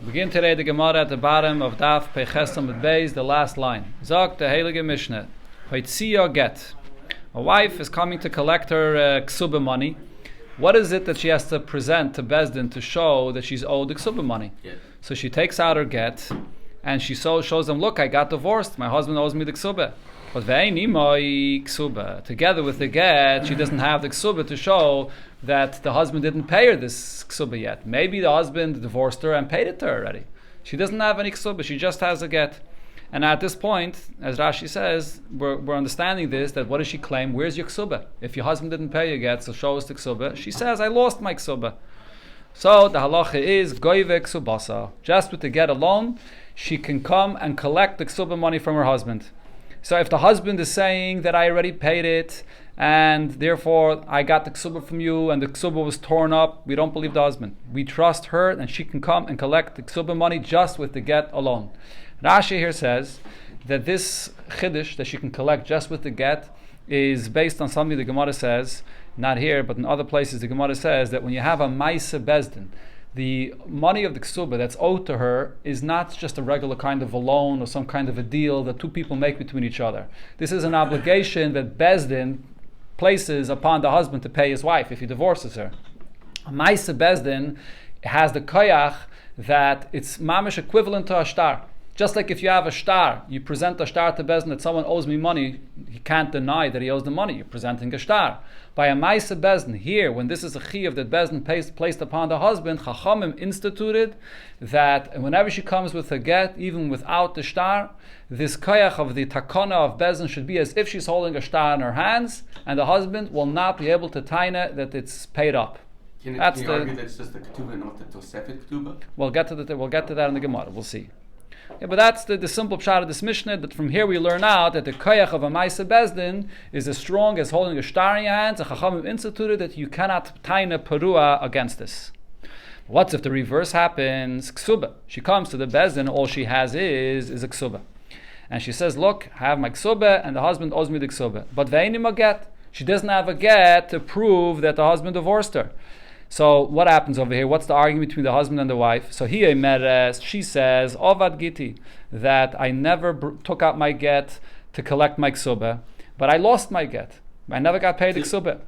Begin today the Gemara at the bottom of Daf Pechesam with Beis, the last line. Zog the Heilige Mishnah. Hoitziya get. A wife is coming to collect her Kesubos money. What is it that she has to present to Bezdin to show that she's owed the Kesubos money? Yeah. So she takes out her get and she shows them, look, I got divorced. My husband owes me the Kesubos. But together with the get, she doesn't have the Kesubos to show that the husband didn't pay her this Kesubos yet. Maybe the husband divorced her and paid it to her already. She doesn't have any Kesubos, she just has a get. And at this point, as Rashi says, we're understanding this, that what does she claim? Where's your Kesubos? If your husband didn't pay your get, so show us the Kesubos. She says, I lost my Kesubos. So the halacha is, goive Kesubasa. Just with the get alone, she can come and collect the Kesubos money from her husband. So if the husband is saying that I already paid it, and therefore I got the Kesubos from you, and the Kesubos was torn up, we don't believe the husband. We trust her, and she can come and collect the Kesubos money just with the get alone. Rashi here says that this chiddush that she can collect just with the get is based on something the Gemara says, not here, but in other places the Gemara says that when you have a Maisa Bezdin, the money of the Kesubos that's owed to her is not just a regular kind of a loan or some kind of a deal that two people make between each other. This is an obligation that Bezdin places upon the husband to pay his wife if he divorces her. A Maisa Bezdin has the koyach that it's mamish equivalent to a shtar. Just like if you have a shtar, you present a shtar to Bezdin that someone owes me money, he can't deny that he owes the money. You're presenting a shtar. By a Maisa Bezdin, here, when this is a chiyuv that Bezdin placed upon the husband, Chachamim instituted that whenever she comes with a get, even without the shtar, this koyach of the takana of Bezdin should be as if she's holding a shtar in her hands, and the husband will not be able to taina that it's paid up. Can you argue that it's just the ketubah and not the tosefet ketubah? We'll get to that in the Gemara. We'll see. Yeah, but that's the simple pshat of this Mishnah, that from here we learn out that the koyach of a Maisa Bezdin is as strong as holding a shtar in your hands. A Chachamim instituted that you cannot taina perua against this. What if the reverse happens? Kesubos. She comes to the Bezdin, all she has is a Kesubos. And she says, look, I have my Kesubos, and the husband owes me the Kesubos. But ve'enim a get. She doesn't have a get to prove that the husband divorced her. So what happens over here? What's the argument between the husband and the wife? So here, she says, Ovad Giti, that I never took out my get to collect my Kesubos, but I lost my get. I never got paid the Kesubos.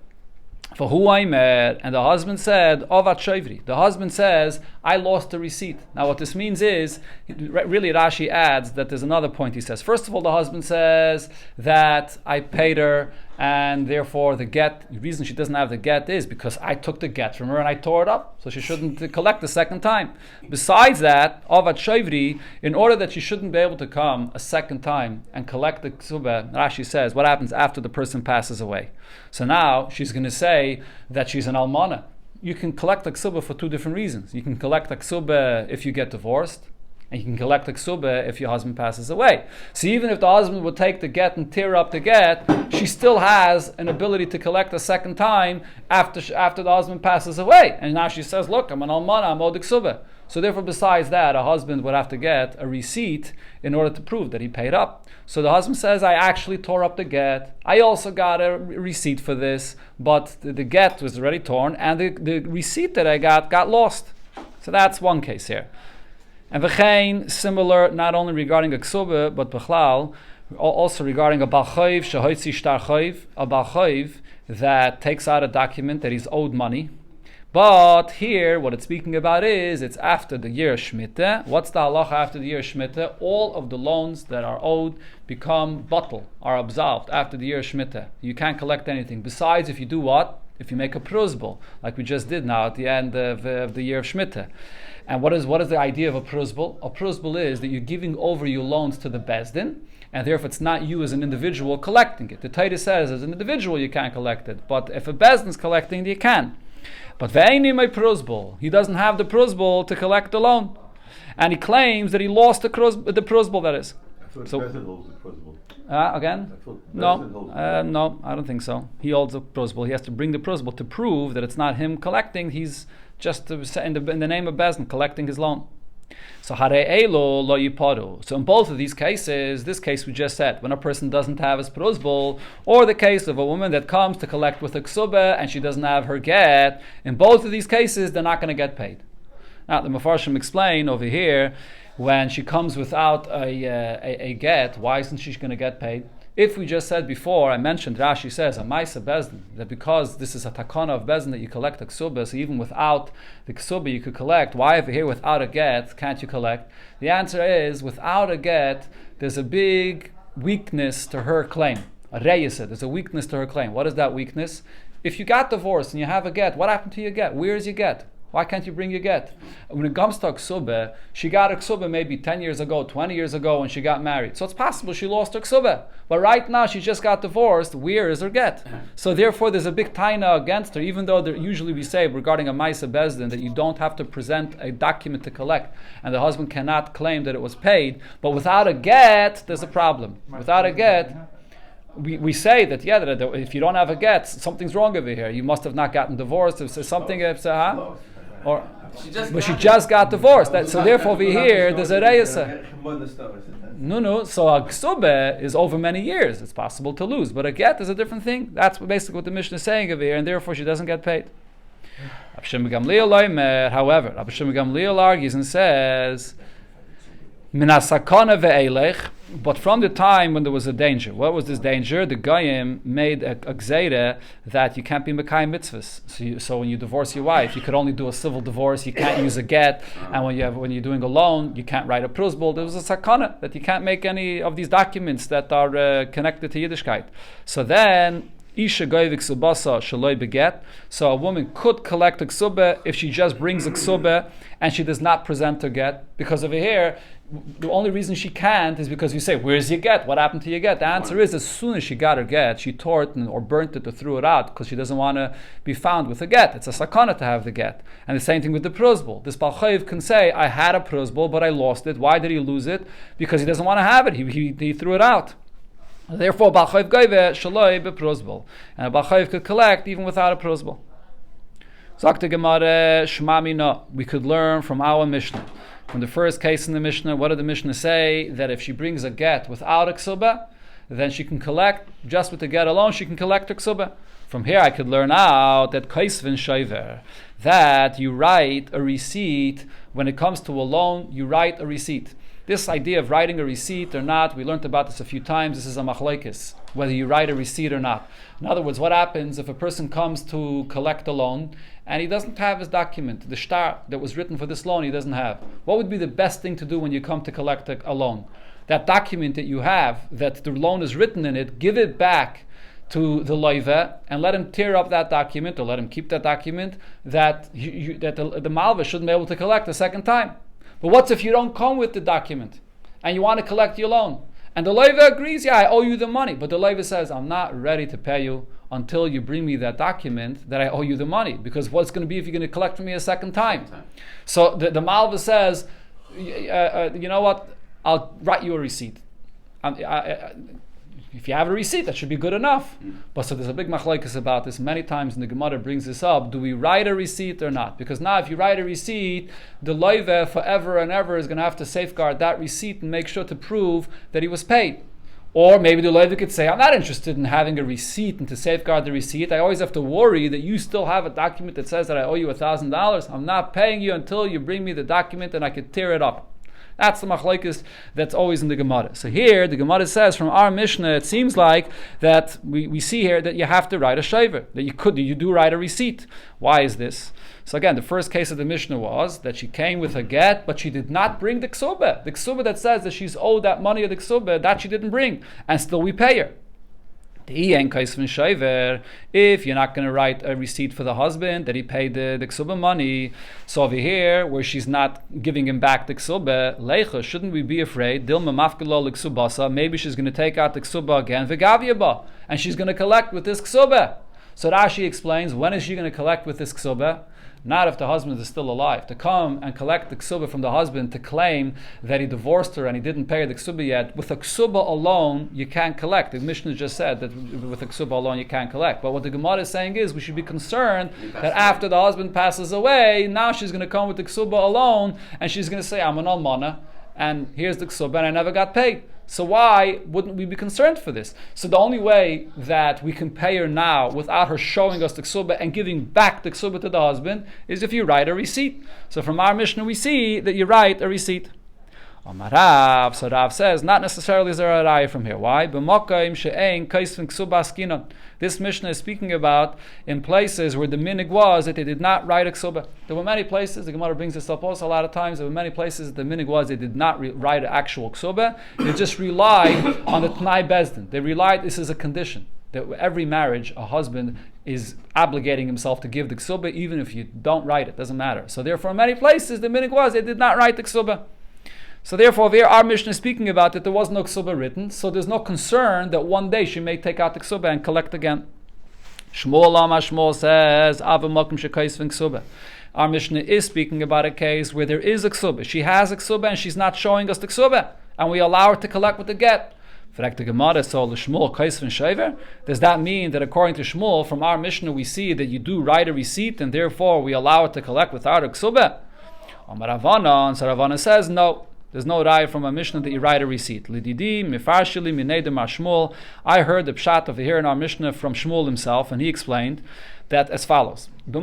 For who I met, and the husband said, Ovad Shavri. The husband says, I lost the receipt. Now what this means is, really Rashi adds that there's another point he says. First of all, the husband says that I paid her, and therefore the reason she doesn't have the get is because I took the get from her and I tore it up, so she shouldn't collect the second time. Besides that, Ovad Shavri, in order that she shouldn't be able to come a second time and collect the Kesubos, Rashi says, what happens after the person passes away? So now she's going to say that she's an almana. You can collect the Kesubos for two different reasons. You can collect the Kesubos if you get divorced, and you can collect the Kesubos if your husband passes away. So even if the husband would take the get and tear up the get, she still has an ability to collect a second time after the husband passes away. And now she says, look, I'm an almana, I'm owed the Kesubos. So therefore, besides that, a husband would have to get a receipt in order to prove that he paid up. So the husband says, I actually tore up the get. I also got a receipt for this, but the get was already torn, and the receipt that I got lost. So that's one case here. And v'chein, similar, not only regarding a Kesubos, but b'chlal, also regarding a bal chayv, shehoitzi shtar chayv, a bal chayv that takes out a document that he's owed money. But here, what it's speaking about is, it's after the year Shemitah. What's the halacha after the year Shemitah? All of the loans that are owed become batal, are absolved after the year Shemitah. You can't collect anything. Besides, if you do what? If you make a pruzbul, like we just did now at the end of the year of Shemitah. And what is the idea of a pruzbul? A pruzbul is that you're giving over your loans to the Bezdin, and therefore it's not you as an individual collecting it. The Torah says as an individual you can't collect it, but if a Bezdin's collecting it, you can. But ve'enim a pruzbul, he doesn't have the pruzbul to collect the loan, and he claims that he lost the pruzbul. That is. I thought so, Bezdin holds the pruzbul. Again? No, I don't think so. He holds the pruzbul. He has to bring the pruzbul to prove that it's not him collecting. He's just in the name of Bezdin collecting his loan. So hare elo lo yiparu. So in both of these cases, this case we just said, when a person doesn't have his pruzbul, or the case of a woman that comes to collect with a Kesubos and she doesn't have her get, in both of these cases they're not going to get paid. Now the Mefarshim explain over here, when she comes without a get, why isn't she going to get paid? If we just said before, I mentioned, Rashi says, a Maisa Bezdin, that because this is a takana of Bezdin that you collect a Kesubos, so even without the Kesubah you could collect, why over here without a get can't you collect? The answer is, without a get, there's a big weakness to her claim. A reyesa, there's a weakness to her claim. What is that weakness? If you got divorced and you have a get, what happened to your get? Where is your get? Why can't you bring your get? When it comes to Kesubah, she got a Kesubah maybe 10 years ago, 20 years ago when she got married. So it's possible she lost her Kesubah. But right now she just got divorced. Where is her get? So therefore there's a big taina against her, even though usually we say regarding a Maisa Bezdin that you don't have to present a document to collect and the husband cannot claim that it was paid. But without a get, there's a problem. Without a get, we say that that if you don't have a get, something's wrong over here. You must have not gotten divorced. If there's something, she just got divorced. So therefore over here there's a reyesa. No. So a Kesubah is over many years. It's possible to lose, but a get is a different thing. That's basically what the Mishnah is saying over here, and therefore she doesn't get paid. However, Rabbi Shimon Gamliel argues and says, but from the time when there was a danger, what was this danger? The Goyim made a gzeira that you can't be Mekayim mitzvahs. So when you divorce your wife, you could only do a civil divorce, you can't use a get, and when you're doing a loan, you can't write a prusbul. There was a sakana that you can't make any of these documents that are connected to Yiddishkeit. So then, Isha goyvik subasa shaloi beget. So a woman could collect a ksubah if she just brings a ksubah and she does not present her get. Because over here, the only reason she can't is because you say, where's your get? What happened to your get? The answer is, as soon as she got her get, she tore it or burnt it or threw it out because she doesn't want to be found with a get. It's a sakana to have the get. And the same thing with the prusbul. This balchayiv can say, I had a prusbul, but I lost it. Why did he lose it? Because he doesn't want to have it. He threw it out. Therefore, balchayiv goyve shaloi beprusbul. And a balchayiv could collect even without a prusbul. Zakta Gemara Shmami no. We could learn from our Mishnah. From the first case in the Mishnah, what did the Mishnah say? That if she brings a get without a ksubah, then she can collect, just with the get alone, she can collect her ksubah. From here I could learn out that kaisvin shayver, that you write a receipt, when it comes to a loan, you write a receipt. This idea of writing a receipt or not, we learned about this a few times, this is a machlokes, whether you write a receipt or not. In other words, what happens if a person comes to collect a loan and he doesn't have his document, the shtar that was written for this loan he doesn't have? What would be the best thing to do when you come to collect a loan? That document that you have, that the loan is written in it, give it back to the loiva and let him tear up that document or let him keep that document that the malva shouldn't be able to collect a second time. But what if you don't come with the document and you want to collect your loan? And the loiva agrees, I owe you the money. But the loiva says, I'm not ready to pay you until you bring me that document that I owe you the money. Because what's going to be if you're going to collect from me a second time? So the malva says, you know what, I'll write you a receipt. If you have a receipt, that should be good enough. But so there's a big machlokes about this. Many times in the Gemara brings this up. Do we write a receipt or not? Because now if you write a receipt, the loiva forever and ever is going to have to safeguard that receipt and make sure to prove that he was paid. Or maybe the loiva could say, I'm not interested in having a receipt and to safeguard the receipt. I always have to worry that you still have a document that says that I owe you $1,000. I'm not paying you until you bring me the document and I could tear it up. That's the machlokes that's always in the Gemara. So here, the Gemara says from our Mishnah, it seems like that we see here that you have to write a shaver, that you do write a receipt. Why is this? So again, the first case of the Mishnah was that she came with a get, but she did not bring the ksubah. The ksubah that says that she's owed that money of the ksubah, that she didn't bring, and still we pay her. If you're not going to write a receipt for the husband that he paid the ksubah money, so over here where she's not giving him back the ksubah, leicha, shouldn't we be afraid? Dilma mafkelo l'ksubasa, maybe she's going to take out the ksubah again, v'gavyaba, and she's going to collect with this ksubah. So Rashi explains, when is she going to collect with this ksubah? Not if the husband is still alive. To come and collect the ksubah from the husband to claim that he divorced her and he didn't pay her the ksubah yet, with a ksubah alone, you can't collect. The Mishnah just said that with a ksubah alone, you can't collect. But what the Gemara is saying is, we should be concerned that after the husband passes away, now she's going to come with the ksubah alone, and she's going to say, I'm an almana, and here's the ksuba, and I never got paid. So why wouldn't we be concerned for this? So the only way that we can pay her now without her showing us the ksuba and giving back the ksuba to the husband is if you write a receipt. So from our Mishnah we see that you write a receipt. Rav, so Rav says, not necessarily is there a raya from here. Why? This Mishnah is speaking about in places where the minig was that they did not write a ksuba. There were many places, the Gemara brings this up also a lot of times, there were many places that the minig was they did not write an actual ksuba. They just relied on the Tnai Bezdin. They relied, this is a condition, that every marriage, a husband is obligating himself to give the ksuba even if you don't write it, doesn't matter. So therefore in many places the minig was they did not write the ksuba. So therefore, here our Mishnah is speaking about that there was no ksuba written, so there's no concern that one day she may take out the ksuba and collect again. Shmuel Lama Shmuel says, Ava Makim Shekais V'in Ksuba. Our Mishnah is speaking about a case where there is a ksuba. She has a ksuba and she's not showing us the ksuba, and we allow her to collect with the get. Does that mean that according to Shmuel, from our Mishnah we see that you do write a receipt and therefore we allow her to collect without a ksuba? Amar Ravana, and so Ravana says, no. There's no raya from a Mishnah that you write a receipt. Lididi, mifarshili, minedem Shmuel. I heard the pshat over here in our Mishnah from Shmuel himself, and he explained that as follows. If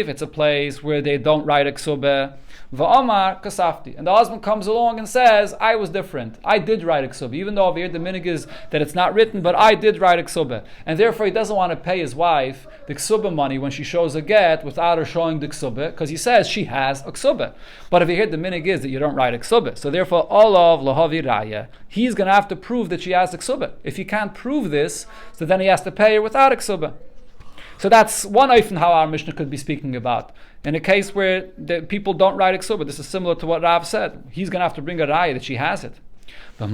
it's a place where they don't write a ksubah, va'amar kasafti, and the husband comes along and says, I was different. I did write a ksubah, even though over here the minig is that it's not written, but I did write a ksubah. And therefore he doesn't want to pay his wife the ksubah money when she shows a get without her showing the ksubah, because he says she has a ksubah. But over here the minig is that you don't write a ksubah. So therefore, olav lahavi raya, he's going to have to prove that she has a ksubah. If he can't prove this, so then he has to pay her without a ksubah. So that's one often how our Mishnah could be speaking about. In a case where the people don't write a ksuba, this is similar to what Rav said. He's going to have to bring a raya that she has it. But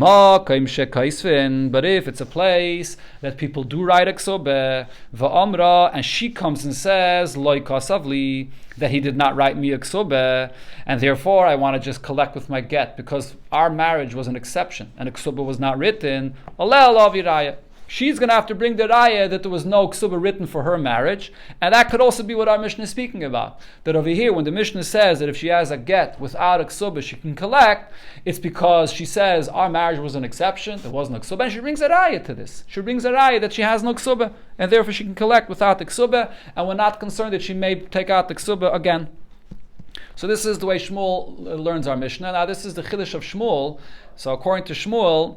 if it's a place that people do write a ksuba, va'amra, and she comes and says, loy kasavli, that he did not write me a ksuba, and therefore I want to just collect with my get, because our marriage was an exception, and a ksuba was not written, aleh alavi raya. She's going to have to bring the raya that there was no ksuba written for her marriage, and that could also be what our Mishnah is speaking about. That over here, when the Mishnah says that if she has a get without a ksuba she can collect, it's because she says our marriage was an exception, there was no ksuba, and she brings a raya to this. She brings a raya that she has no ksuba, and therefore she can collect without the ksuba, and we're not concerned that she may take out the ksuba again. So this is the way Shmuel learns our Mishnah. Now this is the chiddush of Shmuel. So according to Shmuel,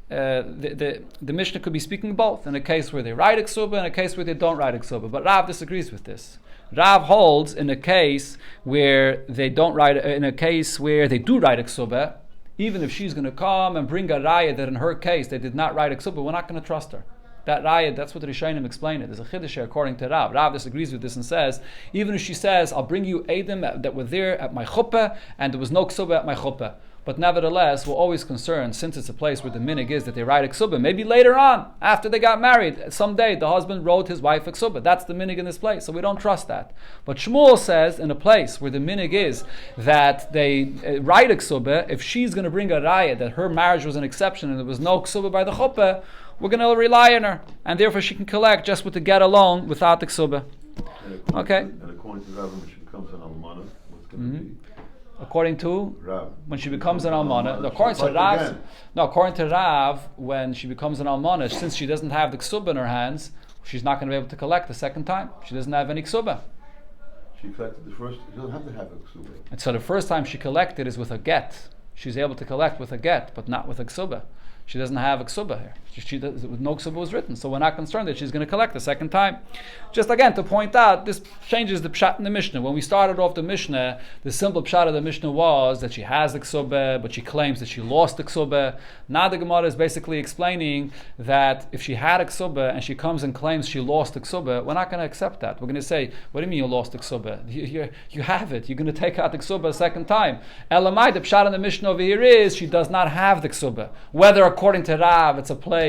the Mishnah could be speaking both, in a case where they write a ksuba and a case where they don't write a ksuba. But Rav disagrees with this. Rav holds in a case where they don't write, in a case where they do write a ksuba, even if she's going to come and bring a raya that in her case they did not write a ksuba, we're not going to trust her. That raya, that's what the Rishonim explain it. There's a chiddush according to Rav. Rav disagrees with this and says, even if she says, I'll bring you Edom that were there at my chuppah and there was no ksuba at my chuppah, but nevertheless, we're always concerned, since it's a place where the minig is that they write a ksuba. Maybe later on, after they got married, someday the husband wrote his wife a ksuba. That's the minig in this place, so we don't trust that. But Shmuel says, in a place where the minig is that they write a ksuba, if she's going to bring a raya that her marriage was an exception and there was no ksuba by the chuppah, we're going to rely on her, and therefore she can collect just with the get alone without the ksuba. Okay? And according to Rabbi, when she becomes an almana, what's going to be? According to Rav. When she becomes an almana. According to Rav, when she becomes an almana, since she doesn't have the ksuba in her hands, she's not going to be able to collect the second time. She doesn't have any ksuba. She collected the first. She doesn't have to have a ksuba. And so the first time she collected is with a get. She's able to collect with a get, but not with a ksuba. She doesn't have a ksuba here. No ksuba was written, so we're not concerned that she's going to collect the second time. Just again to point out, this changes the pshat in the Mishnah. When we started off the Mishnah, the simple pshat of the Mishnah was that she has the ksuba, but she claims that she lost the ksuba. Now the Gemara is basically explaining that if she had a ksuba and she comes and claims she lost the ksuba, we're not going to accept that. We're going to say, what do you mean you lost the ksuba? You have it. You're going to take out the ksuba a second time. Elamai, the pshat in the Mishnah over here is she does not have the ksuba. Whether according to Rav, it's a place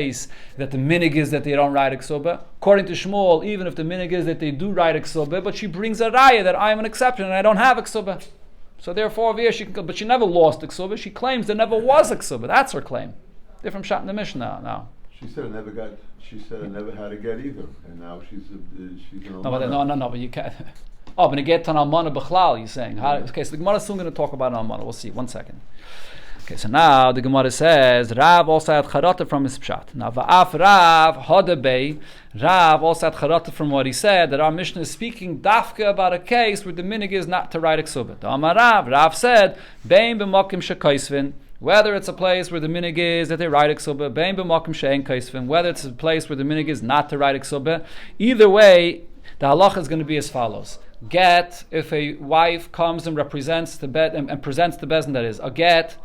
that the minig is that they don't write a ksuba. According to Shmuel, even if the minig is that they do write a ksuba, but she brings a raya that I'm an exception and I don't have a ksuba. So therefore, over here but she never lost a ksuba. She claims there never was a ksuba. That's her claim. Different shot in the Mishnah now. She said I never got. She said I never had a get either, and now she's an no, but you can't. Oh, but get on almana b'chlal, you're saying. Okay, so the Gemara is soon going to talk about almana. We'll see. 1 second. Okay, so now the Gemara says Rav also had charata from his pshat. Now va'af Rav hadabei. Rav also had charata from what he said, that our Mishnah is speaking dafka about a case where the minig is not to write a ksubah. Rav said bein b'makim shekaisvin. Whether it's a place where the minig is that they write a ksubah, bein b'makim she'en kaisvin. Whether it's a place where the minig is not to write a ksubah. Either way, the halacha is going to be as follows. Get, if a wife comes and represents the bed and presents the bezin, that is a get,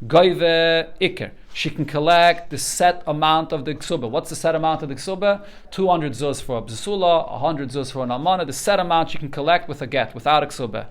goive iker. She can collect the set amount of the ksubah. What's the set amount of the ksubah? 200 zuz for a b'sula, 100 zuz for an almana. The set amount she can collect with a get, without a ksubah.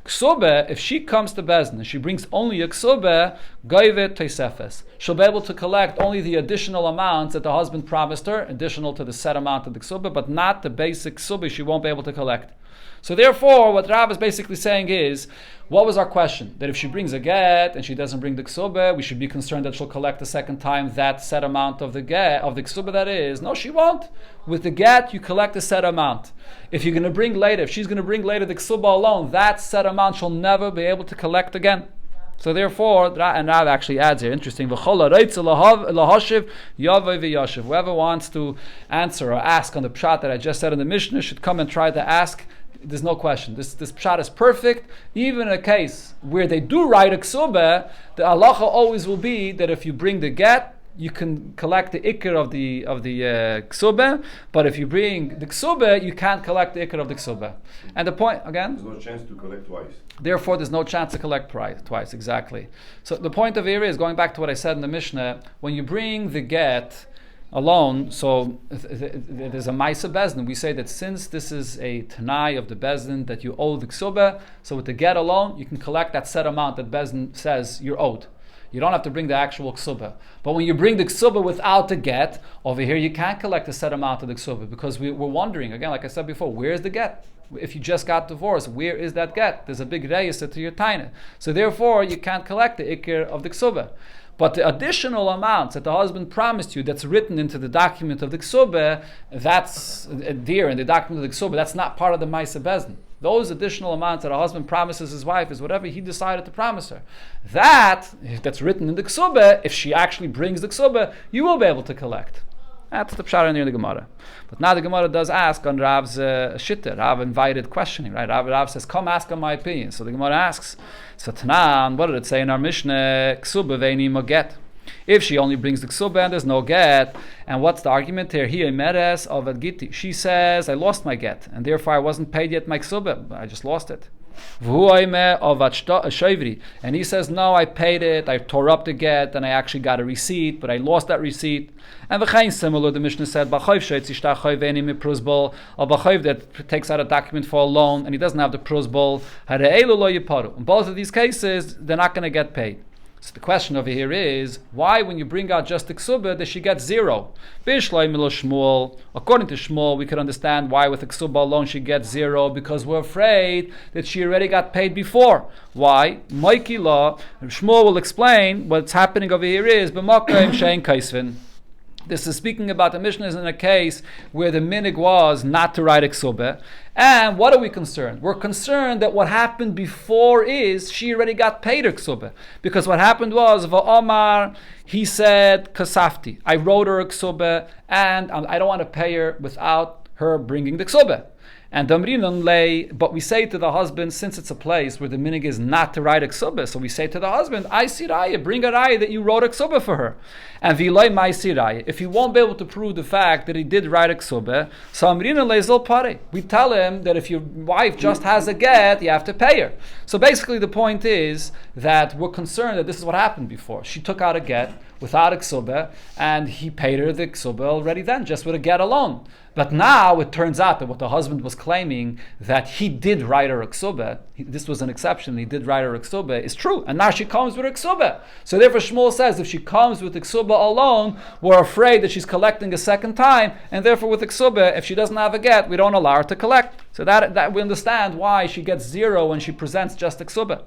Ksubah, if she comes to bezin and she brings only a ksubah, goive teisefes. She'll be able to collect only the additional amounts that the husband promised her, additional to the set amount of the ksubah, but not the basic ksubah she won't be able to collect. So therefore, what Rav is basically saying is, what was our question? That if she brings a get and she doesn't bring the ksubah, we should be concerned that she'll collect the second time that set amount of the get, of the ksubah that is. No, she won't. With the get, you collect a set amount. If you're going to bring later, if she's going to bring later the ksubah alone, that set amount she'll never be able to collect again. So therefore, and Rav actually adds here, interesting, whoever wants to answer or ask on the pshat that I just said in the Mishnah should come and try to ask. There's no question. This pshat is perfect. Even in a case where they do write a ksubah, the halacha always will be that if you bring the get, you can collect the ikr of the ksubah, but if you bring the ksubah, you can't collect the ikr of the ksubah. And the point, again? There's no chance to collect twice. Therefore, there's no chance to collect twice, exactly. So the point of here is, going back to what I said in the Mishnah, when you bring the get alone, so there's a Maisa Bezdin. We say that since this is a Tanai of the Bezdin that you owe the Ksubah, so with the get alone, you can collect that set amount that Bezdin says you're owed. You don't have to bring the actual Ksubah. But when you bring the Ksubah without the get, over here you can't collect the set amount of the Ksubah, because we're wondering, again, like I said before, where's the get? If you just got divorced, where is that get? There's a big reyes to your taina. So therefore, you can't collect the ikir of the Ksubah. But the additional amounts that the husband promised you, that's written into the document of the ksubah, that's there in the document of the ksubah, that's not part of the Maisa Bezdin. Those additional amounts that a husband promises his wife is whatever he decided to promise her. That's written in the ksubah, if she actually brings the ksubah, you will be able to collect. That's the pshara near the Gemara. But now the Gemara does ask on Rav's shitta. Rav invited questioning, right? Rav says, come ask on my opinion. So the Gemara asks, so Tanan, what did it say in our Mishnah? Ksuba veini mo get. If she only brings the ksuba and there's no get, and what's the argument here? Here, meres of giti. She says, I lost my get, and therefore I wasn't paid yet my ksuba. I just lost it. And he says, no, I paid it, I tore up the get, and I actually got a receipt, but I lost that receipt. And v'chein similar, the Mishnah said, that takes out a document for a loan, and he doesn't have the prosbol. In both of these cases, they're not going to get paid. So the question over here is, why when you bring out just the ksuba, does she get zero? According to Shmuel, we could understand why with the ksuba alone she gets zero, because we're afraid that she already got paid before. Why? Maiki law, Shmuel will explain what's happening over here is, b'makayim shein kaisvin. This is speaking about the Mishnah is in a case where the minig was not to write a ksubah. And what are we concerned? We're concerned that what happened before is she already got paid her ksubah. Because what happened was, Va'omar, he said, kasafti, I wrote her a ksubah, and I don't want to pay her without her bringing the ksubah. And damrinan lay, but we say to the husband, since it's a place where the minig is not to write a ksubah, so we say to the husband, I see raya, bring a raya that you wrote a ksubah for her. And vilay my see raya, if he won't be able to prove the fact that he did write a ksubah, so amrinan lay zil pare. We tell him that if your wife just has a get, you have to pay her. So basically the point is that we're concerned that this is what happened before. She took out a get without a ksubah, and he paid her the ksubah already then, just with a get alone. But now it turns out that what the husband was claiming, that he did write her a ksubah, this was an exception, he did write her a ksubah, is true. And now she comes with her ksubah. So therefore Shmuel says, if she comes with the ksubah alone, we're afraid that she's collecting a second time, and therefore with the ksubah, if she doesn't have a get, we don't allow her to collect. So that we understand why she gets zero when she presents just the ksubah.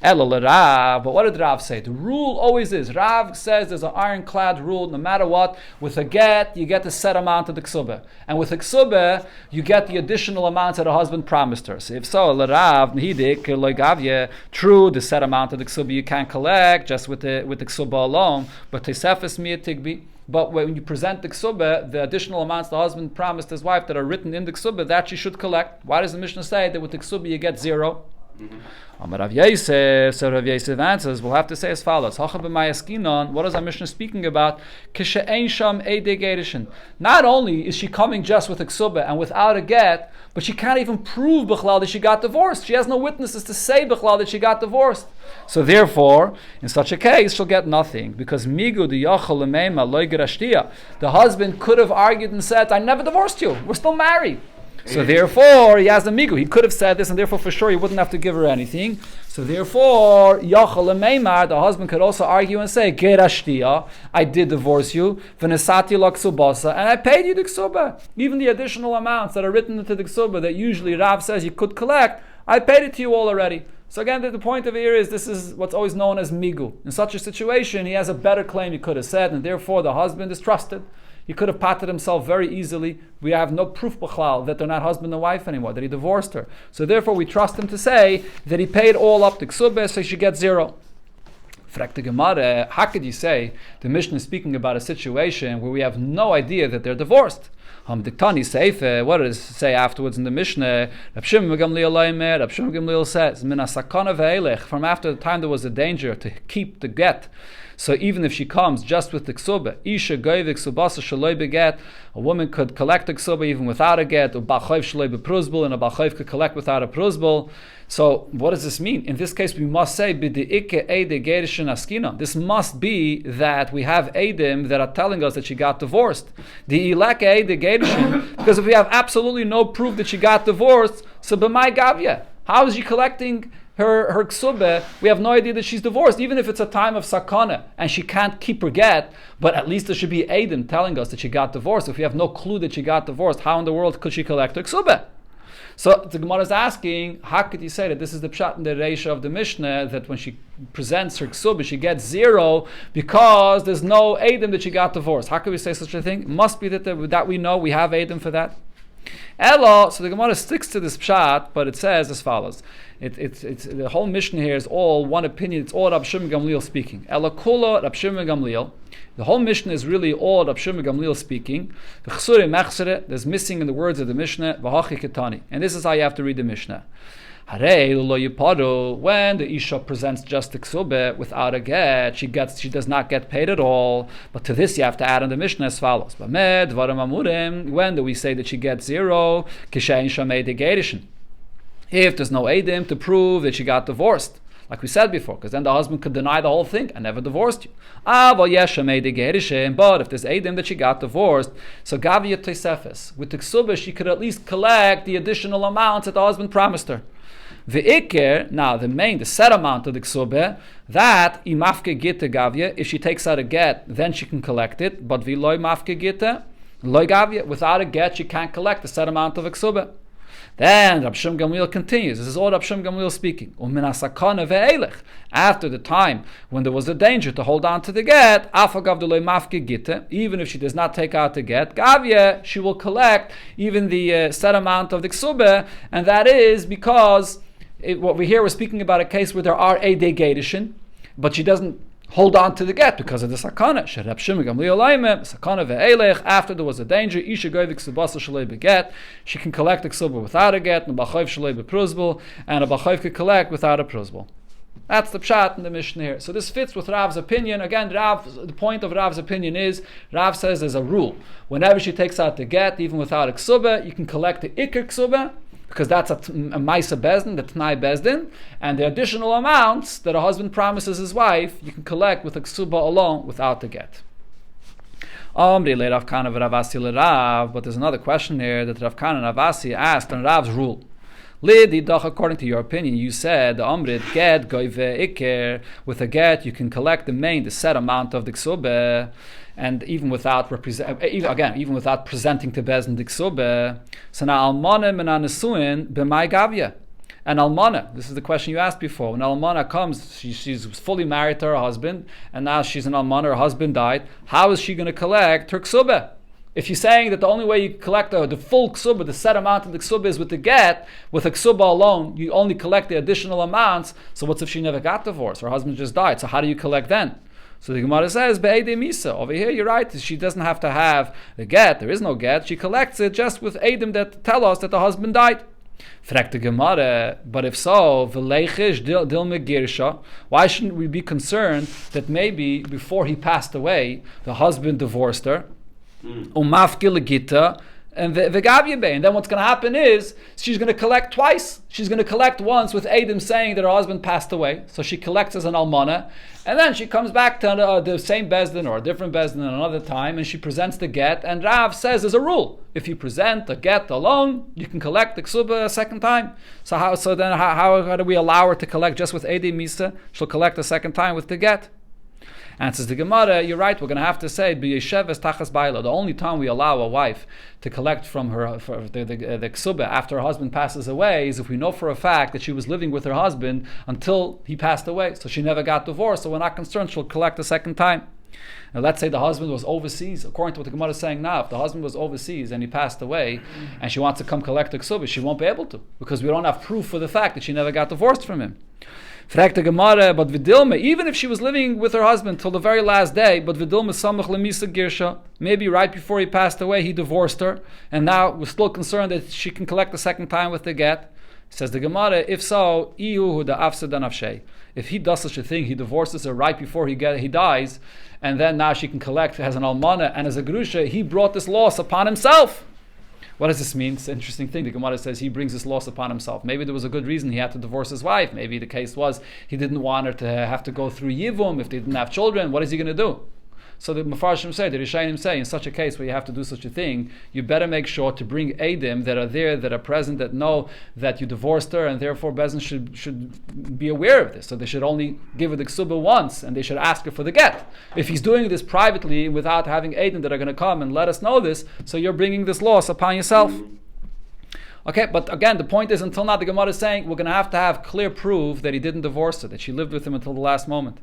Ela Rav, but what did Rav say? The rule always is, Rav says there's an ironclad rule, no matter what, with a get, you get the set amount of the ksubah. And with a ksubah, you get the additional amount that the husband promised her. So if so, Ela Rav, Nihidik, Loigavye, true, the set amount of the ksubah you can't collect just with the ksubah alone, but Tesefes Miyatigbi. But when you present the ksubah, the additional amounts the husband promised his wife that are written in the ksubah, that she should collect. Why does the Mishnah say that with the ksubah you get 0? Amar Rav Yosef, so Rav Yosef answers, we'll have to say as follows. What is our Mishnah speaking about? Not only is she coming just with a ksubah and without a get, but she can't even prove bichlal that she got divorced. She has no witnesses to say bichlal that she got divorced. So therefore, in such a case, she'll get nothing. Because migu the yachal lemeima loy gerashtia. The husband could have argued and said, I never divorced you. We're still married. So therefore, he has the migu. He could have said this, and therefore for sure he wouldn't have to give her anything. So therefore, yachal lemeimar, the husband could also argue and say, gerashtia, I did divorce you, v'nesati la ksubasa, and I paid you the ksubah. Even the additional amounts that are written into the ksubah that usually Rav says you could collect, I paid it to you all already. So again, the point of here is this is what's always known as migu. In such a situation, he has a better claim he could have said, and therefore the husband is trusted. He could have patted himself very easily. We have no proof b'chlal that they're not husband and wife anymore, that he divorced her. So therefore we trust him to say that he paid all up to ksubah, so he should get 0. Frak the Gemara, how could you say the Mishnah is speaking about a situation where we have no idea that they're divorced? Diktani Seife, what does it say afterwards in the Mishnah? Rab Shimon Gamliel says, Mina sakana ve'elech, from after the time there was a danger to keep the get. So even if she comes just with the ksubah, Isha goyvik subasa shaloi beget, a woman could collect the ksubah even without a get, or bachayv shaloi bepruzbul, and a bachayv could collect without a pruzbul. So what does this mean? In this case, we must say b'di'ike eide gerishin askina. This must be that we have eidim that are telling us that she got divorced. Di'ilake eide gerishin, because if we have absolutely no proof that she got divorced, so b'mai gavya, how is she collecting her ksubah? We have no idea that she's divorced, even if it's a time of sakana and she can't keep her get, but at least there should be eidim telling us that she got divorced. If we have no clue that she got divorced, how in the world could she collect her ksubah? So the Gemara is asking, how could you say that this is the pshat in the reisha of the Mishnah, that when she presents her ksubah, she gets 0 because there's no eidim that she got divorced? How could we say such a thing? It must be that we know we have eidim for that. Elo, so the Gemara sticks to this pshat, but it says as follows. It's the whole Mishnah here is all one opinion. It's all Rab Shimon Gamliel speaking. Elo kula Rab Shimon Gamliel. The whole Mishnah is really all Rab Shimon Gamliel speaking. There's missing in the words of the Mishnah. V'hachi ketani. And this is how you have to read the Mishnah. When the Isha presents just the ksubah without a get, she does not get paid at all. But to this you have to add in the Mishnah as follows. When do we say that she gets 0? If there's no eidim to prove that she got divorced, like we said before, because then the husband could deny the whole thing. I never divorced you. But if there's eidim that she got divorced, so gaviyat tosefes, with the ksubah she could at least collect the additional amounts that the husband promised her. The ikir, now the set amount of the ksubah, that imafke gita gavya, if she takes out a get, then she can collect it. But viloy mafke gita, loy gavya, without a get, she can't collect the set amount of a ksubah. Then Rab Shimon Gamliel continues. This is all Rab Shimon Gamliel speaking. After the time when there was a danger to hold on to the get, even if she does not take out the get, gavya, she will collect even the set amount of the ksubah, and that is because what we hear, we're speaking about a case where there are eidei gedushin, but she doesn't hold on to the get because of the sakana. Sakana ve'elech. After there was a danger, isha goyvik subasa shalei beget. She can collect the ksubah without a get, and a bachayv shalei bepruzbul, and a bachayv could collect without a pruzbul. That's the pshat in the Mishnah here. So this fits with Rav's opinion. Again, the point of Rav's opinion is, Rav says there's a rule. Whenever she takes out the get, even without a ksubah, you can collect the ikr ksubah, because that's a Maisa Bezdin, the Tnai Bezdin, and the additional amounts that a husband promises his wife, you can collect with a ksubah alone without the get. But there's another question here that Rav Kana and Ravasi asked on Rav's rule. According to your opinion, you said the Amrit get goive iker, with a get you can collect the set amount of the ksubah, and even without even without presenting to Bezdin the ksubah. So now almanim and anesuin b'mai gavya. an almana, this is the question you asked before. When an almana comes, she's fully married to her husband, and now she's an almana, her husband died. How is she going to collect her ksubah? If you're saying that the only way you collect the full ksubah, the set amount of the ksubah is with the get, with a ksubah alone, you only collect the additional amounts. So what's if she never got divorced? Her husband just died. So how do you collect then? So the Gemara says, Be'edei Misa. Over here, you're right. She doesn't have to have the get. There is no get. She collects it just with Eidim that tell us that the husband died. Fragt the Gemara, but if so, V'leichish dilme girsha, why shouldn't we be concerned that maybe before he passed away, the husband divorced her? Umafkil gita and vegavyabe, and then what's going to happen is she's going to collect twice. She's going to collect once with Adam saying that her husband passed away, so she collects as an almana, and then she comes back to the same bezdin or a different bezdin another time, and she presents the get. And Rav says there's a rule: if you present the get alone, you can collect the ksuba a second time. So how do we allow her to collect just with Adam Misa? She'll collect a second time with the get. And says the Gemara, you're right, we're going to have to say, the only time we allow a wife to collect from her the ksubah after her husband passes away is if we know for a fact that she was living with her husband until he passed away. So she never got divorced, so we're not concerned she'll collect a second time. Now let's say the husband was overseas. According to what the Gemara is saying now, if the husband was overseas and he passed away and she wants to come collect the ksubah, she won't be able to, because we don't have proof for the fact that she never got divorced from him. Fragt the Gemara, but vidilma, even if she was living with her husband till the very last day, but vidilma samach lemisa girsha, maybe right before he passed away, he divorced her, and now we're still concerned that she can collect the second time with the get. Says the Gemara, if so, iuhu da afsada nafshei. If he does such a thing, he divorces her right before he dies, and then now she can collect as an almana and as a grusha, he brought this loss upon himself. What does this mean? It's an interesting thing. The Gemara says he brings this loss upon himself. Maybe there was a good reason he had to divorce his wife. Maybe the case was he didn't want her to have to go through Yivum if they didn't have children. What is he going to do? So the Mefarshim say, the Rishayim say, in such a case where you have to do such a thing, you better make sure to bring Eidim that are there, that are present, that know that you divorced her, and therefore Bezin should be aware of this. So they should only give her the ksuba once, and they should ask her for the get. If he's doing this privately without having Eidim that are going to come and let us know this, so you're bringing this loss upon yourself. Okay, but again, the point is, until now the Gemara is saying we're going to have clear proof that he didn't divorce her, that she lived with him until the last moment.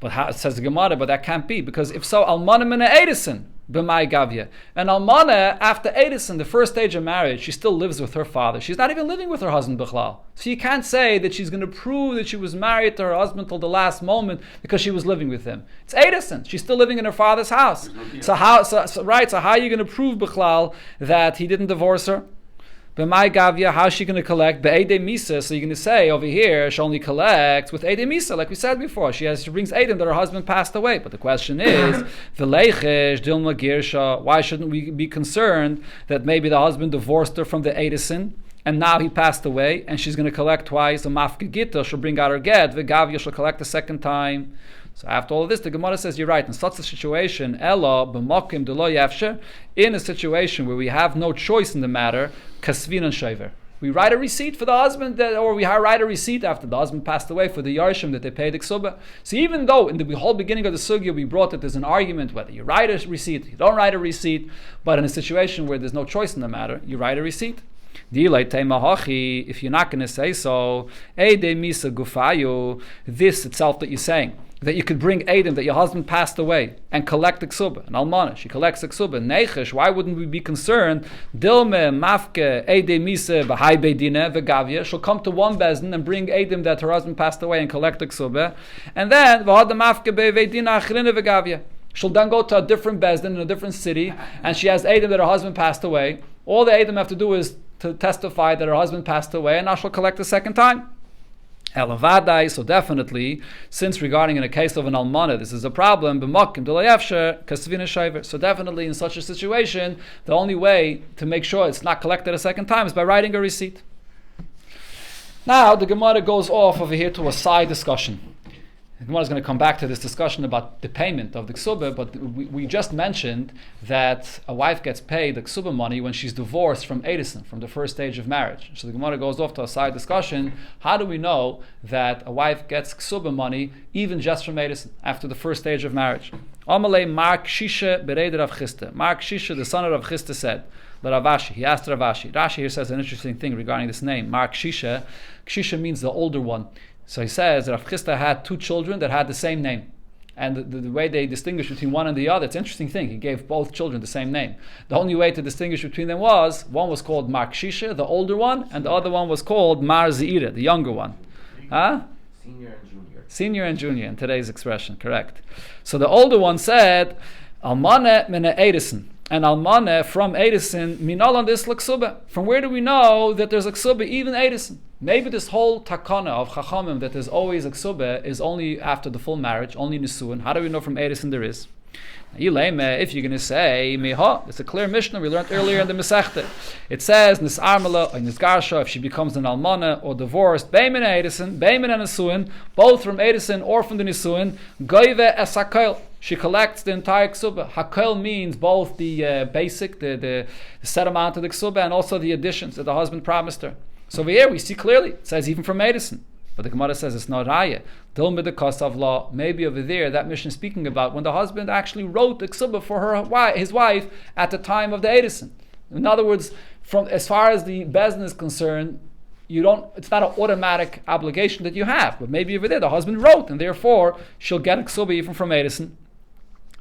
But how, it says the Gemara, but that can't be, because if so, almana mina edison b'mai gavya. And almana, after edison, the first stage of marriage, she still lives with her father. She's not even living with her husband b'chlal. So you can't say that she's going to prove that she was married to her husband till the last moment because she was living with him. It's edison. She's still living in her father's house. So how are you going to prove b'chlal that he didn't divorce her? B'mai gavya, how is she going to collect? Be'edei misa, so you're going to say over here, she only collects with edei misa, like we said before. She brings edim that her husband passed away. But the question is, v'leichish dilma girsha, why shouldn't we be concerned that maybe the husband divorced her from the edison, and now he passed away, and she's going to collect twice, a mafka gita, she'll bring out her get, v'gavya, she'll collect the second time. So after all of this, the Gemara says, you're right, in such a situation, Ella b'mokim d'lo yafsher, in a situation where we have no choice in the matter, kasvin and shaver. We write a receipt for the husband, or we write a receipt after the husband passed away for the yarshim that they paid the ksuba. So even though in the whole beginning of the sugya we brought that there's an argument whether you write a receipt, you don't write a receipt, but in a situation where there's no choice in the matter, you write a receipt. If you're not going to say so, this itself that you're saying, that you could bring Eidim, that your husband passed away, and collect the ksuba. An almana, she collects the ksuba. Neichesh, why wouldn't we be concerned? Dilme, mafke, Eidim misa, b'hai beidine, v'gavya. She'll come to one bezdin and bring Eidim that her husband passed away and collect the ksuba. And then, v'had mafke, be'veidina, achrine, v'gavya. She'll then go to a different bezdin in a different city, and she has Eidim that her husband passed away. All the Eidim have to do is to testify that her husband passed away, and now she'll collect the second time. Elavadai, so definitely, since regarding in a case of an almana, this is a problem, so definitely in such a situation, the only way to make sure it's not collected a second time is by writing a receipt. Now, the Gemara goes off over here to a side discussion. The Gemara is going to come back to this discussion about the payment of the ksuba, but we just mentioned that a wife gets paid the ksuba money when she's divorced from Edison, from the first stage of marriage. So the Gemara goes off to a side discussion. How do we know that a wife gets ksuba money even just from Edison, after the first stage of marriage? Amalei Mark Shisha Bereder Rav Chisda. Mark Shisha, the son of Rav Chisda, said, Ravashi. He asked Ravashi. Rashi here says an interesting thing regarding this name. Mar Kshisha. Kshisha means the older one. So he says that Rav Chisda had 2 children that had the same name. And the way they distinguish between one and the other, it's an interesting thing. He gave both children the same name. The only way to distinguish between them was, one was called Mar Kshisha, the older one, and the other one was called Mar Zeira, the younger one. Huh? Senior and junior. Senior and junior, in today's expression, correct. So the older one said, Almane mene Edison. And Almane from Edison, Minalan this Laksubah. From where do we know that there's a Ksubah, even Edison? Maybe this whole takana of Chachamim that there's always a Ksubah is only after the full marriage, only Nisuin. How do we know from Edison there is? If you're going to say, it's a clear Mishnah we learned earlier in the Masechta. It says, Nisarmala or Nisgarsha, if she becomes an Almana or divorced, Beimin Edison, Beimin and Nisuin, both from Edison or from the Nisuin, Goive Esakail. She collects the entire Ksubah. Hakel means both the basic, the set amount of the Ksubah, and also the additions that the husband promised her. So over here we see clearly, it says even from Edison. But the Gemara says it's not Raya. Dilma the Kosav law. Maybe over there, that mission is speaking about when the husband actually wrote the Ksubah for his wife at the time of the Edison. In other words, from as far as the Bezdin is concerned, it's not an automatic obligation that you have. But maybe over there, the husband wrote, and therefore she'll get a Ksubah even from Edison.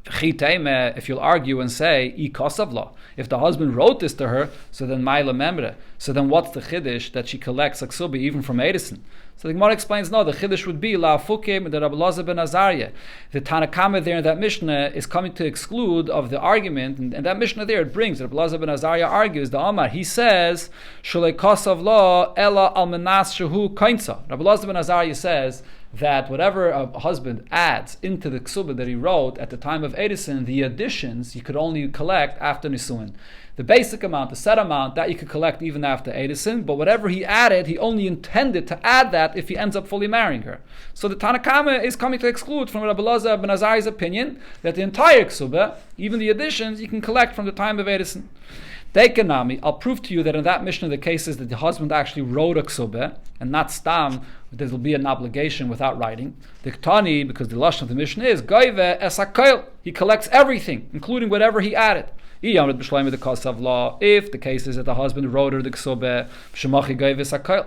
If you'll argue and say if the husband wrote this to her, so then Maila Memre. So then what's the chiddush that she collects a Ksubah even from Edison? So the Gemara explains, no, the chiddush would be La Fukim the Rabbi Elazar ben Azariah. The Tanakama there in that Mishnah is coming to exclude of the argument, and that Mishnah there it brings. Rabbi Elazar ben Azariah argues the Amar. He says Shalei Kosav Law Ella Almanas Shehu Kainsa. Rabbi Elazar ben Azariah says that whatever a husband adds into the Ksubah that he wrote at the time of Edison, the additions you could only collect after Nisuin. The basic amount, the set amount, that you could collect even after Edison, but whatever he added, he only intended to add that if he ends up fully marrying her. So the Tanakama is coming to exclude from Rabbi Elazar ben Azariah's opinion that the entire Ksubah, even the additions, you can collect from the time of Edison. Dekanami, I'll prove to you that in that Mishnah the case is that the husband actually wrote a Ksubah, and not Stam, there will be an obligation without writing. The Ktani, because the Lashon of the Mishnah is, Goive Esakail, he collects everything, including whatever he added. If the case is that the husband wrote her the Ksubah,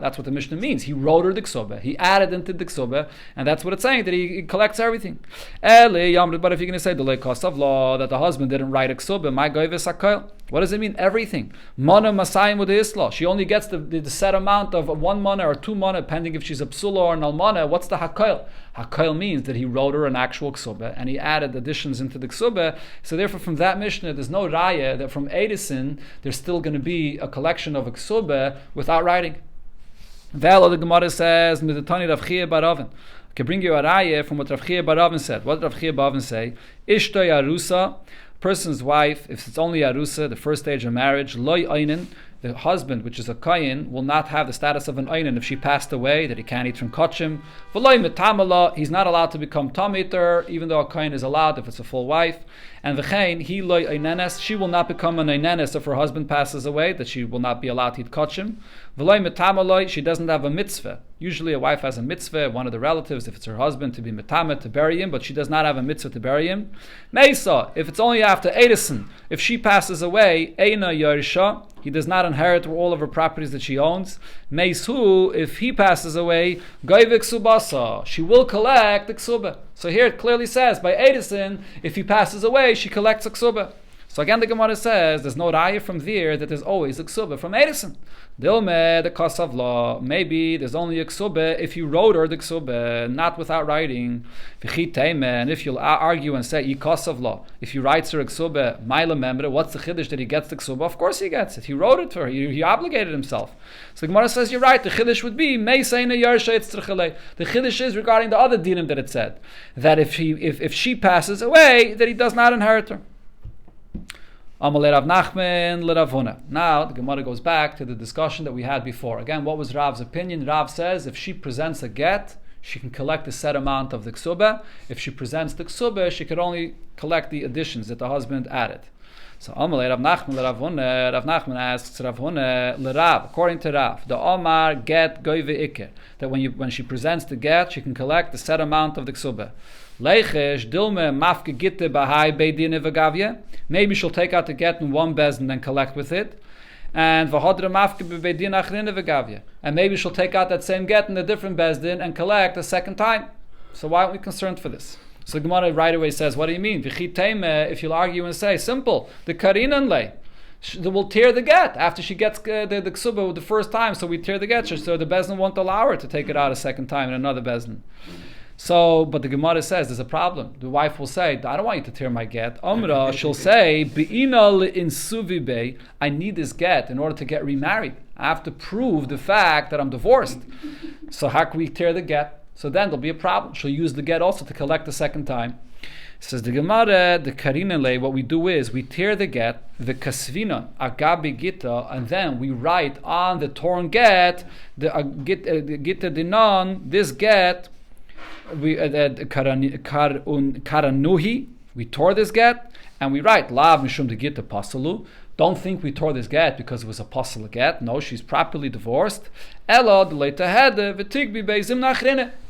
that's what the Mishnah means. He wrote her the Ksubah. He added into the Ksubah, and that's what it's saying, that he collects everything. But if you're going to say the Kosav law, that the husband didn't write a Ksubah, my Goiv, what does it mean? Everything. Mana Masayim with the Isla. She only gets the set amount of 1 mana or 2 mana, depending if she's a psula or an almana. What's the Hakail? Hakail means that he wrote her an actual Ksubah, and he added additions into the Ksubah. So therefore, from that Mishnah, there's no raya that from Edison, there's still going to be a collection of a Ksubah without writing. Velo, the Gemara says, Midatani Rav Chia bar Avin. I can bring you a raya from what Rav Chia bar Avin said. What did Rav Chia bar Avin say? Ishto Yarusa, person's wife, if it's only Yarusa, the first stage of marriage, Loi Einin, the husband, which is a kayin, will not have the status of an einin if she passed away, that he can't eat from kachim. V'loi metamala, he's not allowed to become tamiter, even though a kayin is allowed if it's a full wife. And v'chein, he loi einenes, she will not become an einenes if her husband passes away, that she will not be allowed to eat kachim. V'loi metamaloi, she doesn't have a mitzvah. Usually a wife has a mitzvah, one of the relatives, if it's her husband, to be metamet, to bury him, but she does not have a mitzvah to bury him. Mesa, if it's only after Edison, if she passes away, eina yarisha, he does not inherit all of her properties that she owns. Meishu, if he passes away, Goivik Subasa, she will collect the Ksubah. So here it clearly says, by Edison, if he passes away, she collects a Ksubah. So again, the Gemara says, there's no raya from there that there's always a Ksubah from Edison. Dilme, the Kosav law, maybe there's only a Ksubah if you wrote her the Ksubah, not without writing. And if you'll argue and say, Kosav law, if he writes her a Ksubah, Maila Memre, what's the Chiddush that he gets the Ksubah? Of course he gets it. He wrote it for her. He obligated himself. So the Gemara says, you're right. The Chiddush would be, the Chiddush is regarding the other dinim that it said, that if she passes away, that he does not inherit her. Now the Gemara goes back to the discussion that we had before. Again, what was Rav's opinion? Rav says if she presents a get, she can collect a set amount of the Ksubah. If she presents the Ksubah, she could only collect the additions that the husband added. So Rav Nachman asks Rav Huna l'Rav, according to Rav, the Omar get goyve ikke, that when she presents the get, she can collect the set amount of the Ksubah. Leichesh dilme mafke gitte bahai beidine v'gavye. Maybe she'll take out the get in one bez and then collect with it. And and maybe she'll take out that same get in a different bezdin and collect a second time. So why aren't we concerned for this? So the Gemara right away says, what do you mean? If you'll argue and say, simple, the karinan lay. We'll tear the get after she gets the ksuba the first time, so we tear the get, so the bezdin won't allow her to take it out a second time in another bezdin. So, but the Gemara says there's a problem. The wife will say, I don't want you to tear my get. Omra, she'll say, Be'ina in suvibe, I need this get in order to get remarried. I have to prove the fact that I'm divorced. So how can we tear the get? So then there'll be a problem. She'll use the get also to collect the second time. Says the Gemara, the Karinele, what we do is we tear the get, the kasvina, agabi gita, and then we write on the torn get, the gita dinan, this get, we karanuhi, we tore this get, and we write lav mishum de gita pasalu. Don't think we tore this get because it was a pasal get. No, she's properly divorced. Ela the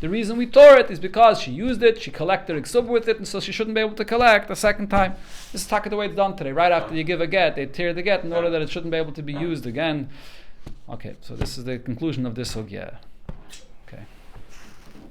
reason we tore it is because she used it, she collected a ksub with it, and so she shouldn't be able to collect a second time. This is the way it's done today. Right after you give a get, they tear the get in order that it shouldn't be able to be used again. Okay, so this is the conclusion of this sugya.